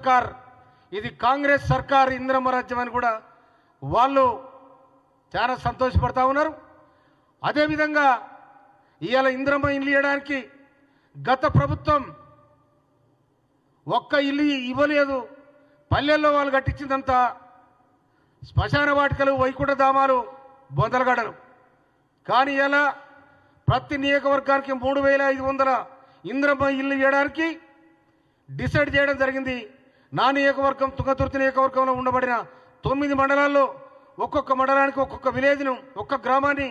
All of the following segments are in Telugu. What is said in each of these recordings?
సర్కార్, ఇది కాంగ్రెస్ సర్కార్ ఇందిరమ్మ రాజ్యం అని కూడా వాళ్ళు చాలా సంతోషపడతా ఉన్నారు. అదేవిధంగా ఇవాళ ఇందిరమ్మ ఇల్లు ఇవ్వడానికి గత ప్రభుత్వం ఒక్క ఇల్లు ఇవ్వలేదు. పల్లెల్లో వాళ్ళు కట్టించిందంతా శ్మశాన వాటికలు, వైకుంఠ ధామాలు, బొందలగడలు. కానీ ఇలా ప్రతి నియోజకవర్గానికి 3500 ఇందిరమ్మ ఇల్లు ఇవ్వడానికి డిసైడ్ చేయడం జరిగింది. నా నియోజకవర్గం తుంగతుర్తి నియోజకవర్గంలో ఉండబడిన 9 మండలాల్లో ఒక్కొక్క మండలానికి ఒక్కొక్క విలేజ్ను, ఒక్క గ్రామాన్ని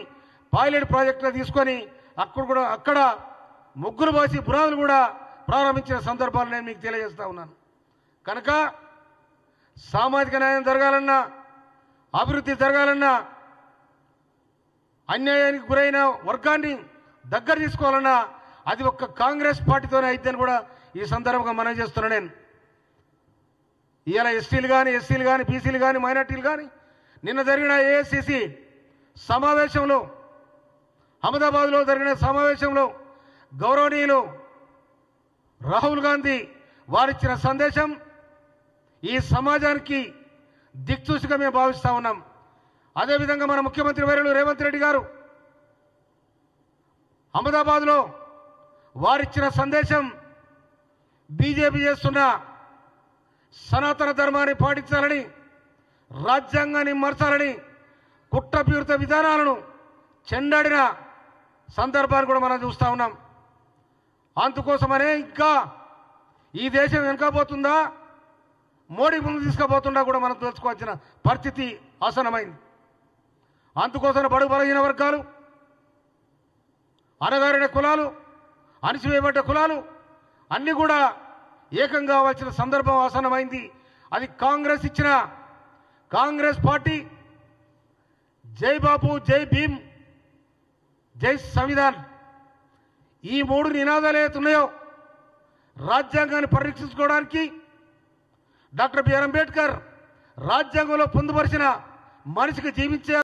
పైలట్ ప్రాజెక్టుగా తీసుకొని అక్కడ ముగ్గురు బాసి పునాదులు కూడా ప్రారంభించిన సందర్భాలు నేను మీకు తెలియజేస్తా ఉన్నాను. కనుక సామాజిక న్యాయం జరగాలన్నా, అభివృద్ధి జరగాలన్నా, అన్యాయానికి గురైన వర్గాన్ని దగ్గర తీసుకోవాలన్నా అది ఒక్క కాంగ్రెస్ పార్టీతోనే అయిద్దని కూడా ఈ సందర్భంగా మనం చేస్తున్నా. నేను ఇవాళ ఎస్టీలు కానీ, ఎస్సీలు కానీ, బీసీలు కానీ, మైనార్టీలు కానీ నిన్న జరిగిన ఏఐసిసి సమావేశంలో, అహ్మదాబాద్లో జరిగిన సమావేశంలో గౌరవనీయులు రాహుల్ గాంధీ వారిచ్చిన సందేశం ఈ సమాజానికి దిక్సూచిగా మేము భావిస్తూ ఉన్నాం. అదేవిధంగా మన ముఖ్యమంత్రి వర్యులు రేవంత్ రెడ్డి గారు అహ్మదాబాద్లో వారిచ్చిన సందేశం బీజేపీ చేస్తున్న సనాతన ధర్మాన్ని పాటించాలని, రాజ్యాంగాన్ని మార్చాలని కుట్రపూరిత విధానాలను చెండాడిన సందర్భాన్ని కూడా మనం చూస్తూ ఉన్నాం. అందుకోసమనే ఇంకా ఈ దేశం వెనకపోతుందా, మోడీ ముందు తీసుకుపోతుందా కూడా మనం తెలుసుకోవాల్సిన పరిస్థితి ఆసనమైంది. అందుకోసం బడుగు బలహీన వర్గాలు, అణగారిన కులాలు, అణిచివేయబడ్డ కులాలు అన్నీ కూడా ఏకం కావాల్సిన సందర్భం ఆసనమైంది. అది కాంగ్రెస్ ఇచ్చిన, కాంగ్రెస్ పార్టీ జై బాపు, జై భీమ్, జై సంవిధాన్, ఈ 3 నినాదాలు ఏతున్నాయో రాజ్యాంగాన్ని పరిరక్షించుకోవడానికి డాక్టర్ బిఆర్ అంబేద్కర్ రాజ్యాంగంలో పొందుపరిచిన మనిషికి జీవించే